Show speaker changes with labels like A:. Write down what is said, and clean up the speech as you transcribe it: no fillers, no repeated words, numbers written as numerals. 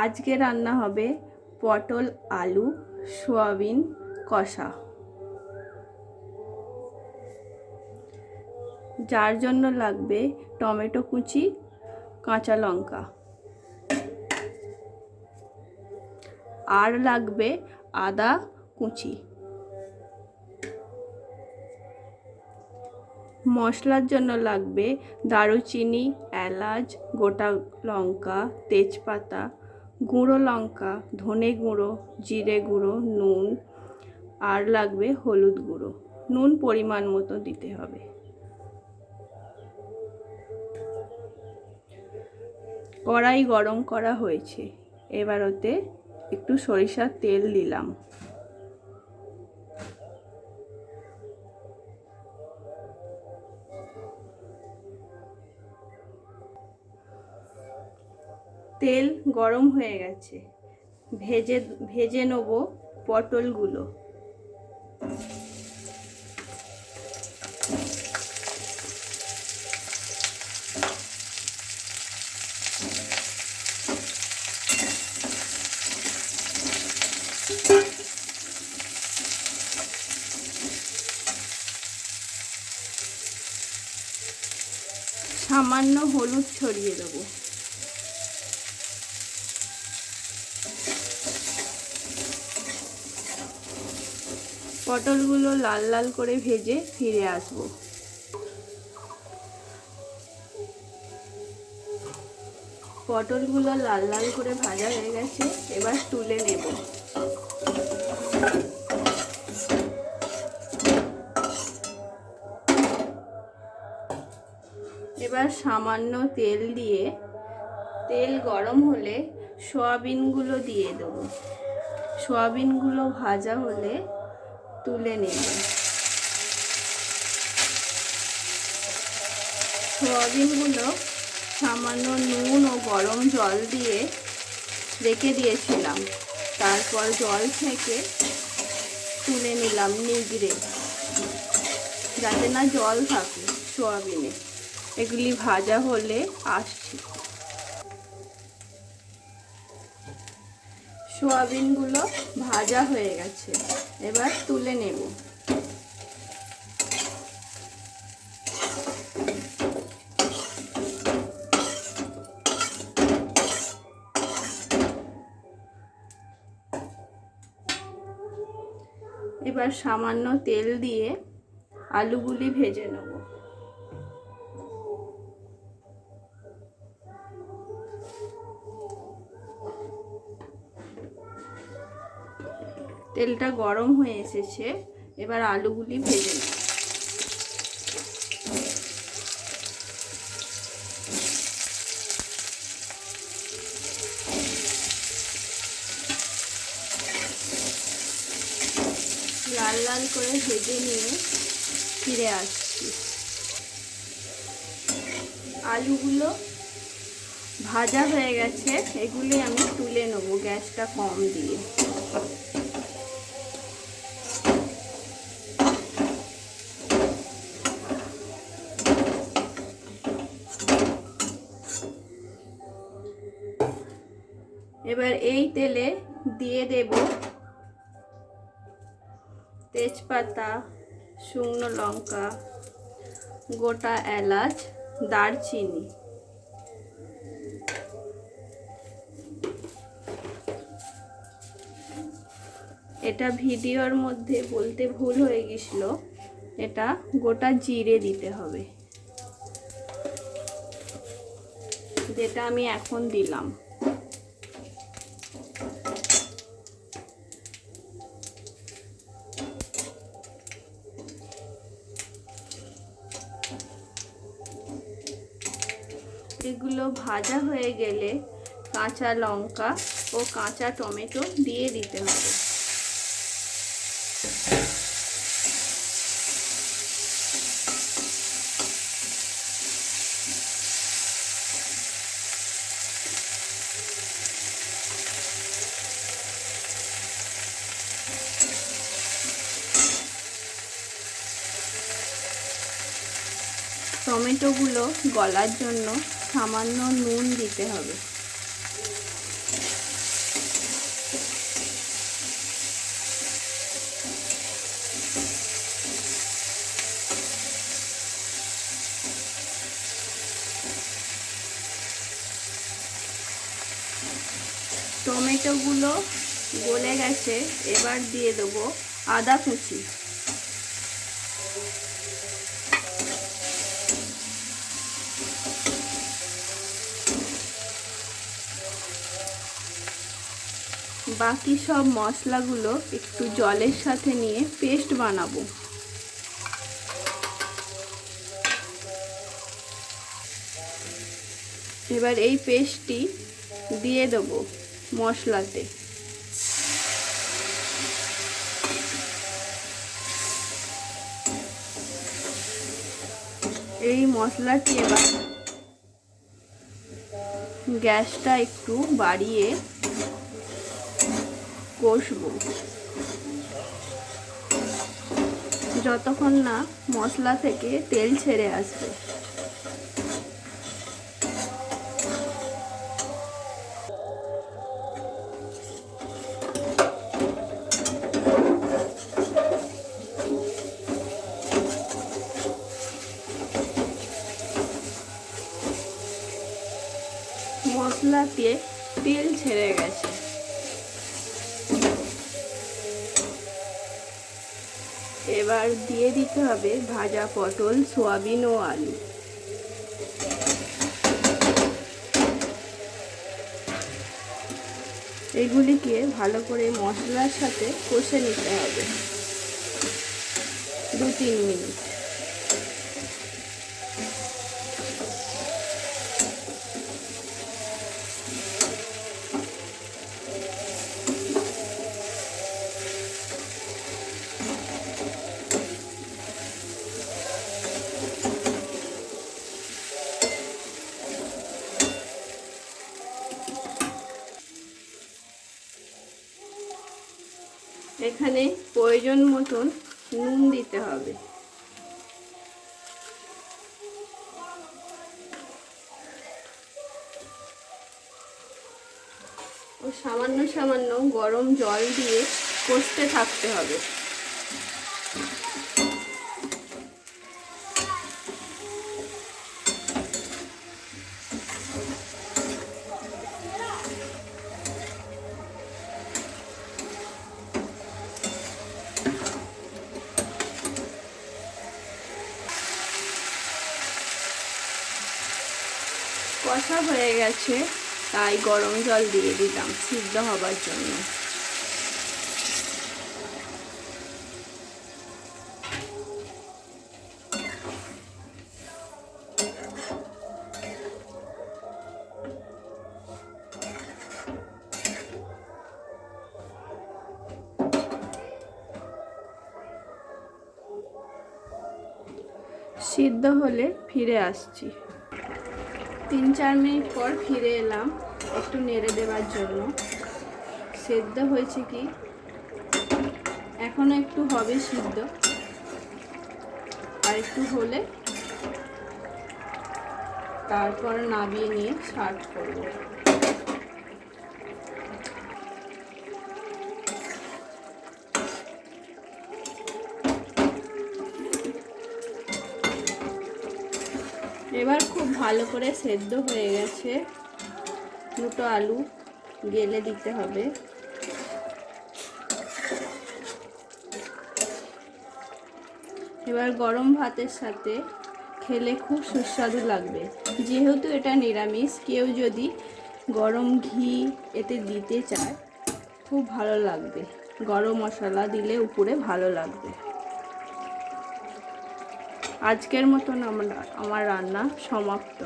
A: আজকে রান্না হবে পটল আলু সয়াবিন কষা, যার জন্য লাগবে টমেটো কুচি, কাঁচা লঙ্কা, আর লাগবে আদা কুচি। মশলার জন্য লাগবে দারুচিনি, এলাচ, গোটা লঙ্কা, তেজপাতা, গুঁড়ো লঙ্কা, ধনে গুঁড়ো, জিরে গুঁড়ো, নুন, আর লাগবে হলুদ গুঁড়ো। নুন পরিমাণ মতো দিতে হবে। কড়াই গরম করা হয়েছে, এবার ওতে একটু সরিষার তেল দিলাম। তেল গরম হয়ে গেছে, ভেজে নেব পটলগুলো। সামান্য হলুদ ছড়িয়ে দেবো। পটলগুলো লাল লাল করে ভেজে ফিরে আসবো। পটলগুলো লাল লাল করে ভাজা হয়ে গেছে, এবার তুলে নেব। এবার সামান্য তেল দিয়ে, তেল গরম হলে সয়াবিনগুলো দিয়ে দেবো। সয়াবিনগুলো ভাজা হলে তুলে নেব। সয়াবিনগুলো সামান্য নুন ও গরম জল দিয়ে রেখে দিয়েছিলাম, তারপর জল থেকে তুলে নিলাম নিগড়ে, যাতে না জল থাকে সয়াবিনে। এগুলি ভাজা হলে আসছি। সয়াবিনগুলো ভাজা হয়ে গেছে, এবার তুলে নেব। এবার সামান্য তেল দিয়ে আলুগুলি ভেজে নেব। তেলটা গরম হয়ে এসেছে, এবার আলুগুলি ভেজে নেব। লাল লাল করে ভেজে নিয়ে ফিরে আসছি। আলুগুলো ভাজা হয়ে গেছে, এগুলি আমি তুলে নেব গ্যাসটা কম দিয়ে। এবার এই তেলে দিয়ে দেব তেজপাতা, শুকনো লঙ্কা, গোটা এলাচ, দারচিনি। এটা ভিডিওর মধ্যে বলতে ভুল হয়ে গেছিল, এটা গোটা জিরে দিতে হবে, যেটা আমি এখন দিলাম। এগুলো ভাজা হয়ে গেলে কাঁচা লঙ্কা ও কাঁচা টমেটো দিয়ে দিতে হবে। টমেটোগুলো গলার জন্য সামান্য নুন দিতে হবে। টমেটোগুলো গলে গেছে, এবার দিয়ে দেবো আদা কুচি। বাকি সব মশলাগুলো একটু জলের সাথে নিয়ে পেস্ট বানাবো। এবার এই পেস্টটি দিয়ে দেবো মশলাতে। এই মশলাটি এবার গ্যাসটা একটু বাড়িয়ে কষবো যতক্ষণ না মশলা থেকে তেল ছেড়ে আসবে। মশলাতে তেল ছেড়ে গেছে, এবার দিয়ে দিতে হবে ভাজা পটল, সয়াবিন ও আলু। এগুলিকে ভালো করে মশলার সাথে কষে নিতে হবে 2-3 মিনিট। এখানে প্রয়োজন মতন নুন দিতে হবে। ও সামান্য সামান্য গরম জল দিয়ে কষতে থাকতে হবে। কষা হয়ে গেছে, তাই গরম জল দিয়ে দিলাম সিদ্ধ হবার জন্য। সিদ্ধ হলে ফিরে আসছি। 3-4 মিনিট পর ফিরে এলাম একটু নেড়ে দেওয়ার জন্য। সেদ্ধ হয়েছে কি, এখনো একটু হবে সিদ্ধ, আর একটু হলে তারপর নামিয়ে নিয়ে সার্ভ করব। এবার খুব ভালো করে সেদ্ধ হয়ে গেছে, দুটো আলু গেলে দিতে হবে। এবার গরম ভাতের সাথে খেলে খুব সুস্বাদু লাগবে। যেহেতু এটা নিরামিষ, কেউ যদি গরম ঘি এতে দিতে চায় খুব ভালো লাগবে। গরম মশলা দিলে উপরে ভালো লাগবে। আজকের মতন আমার রান্না সমাপ্ত।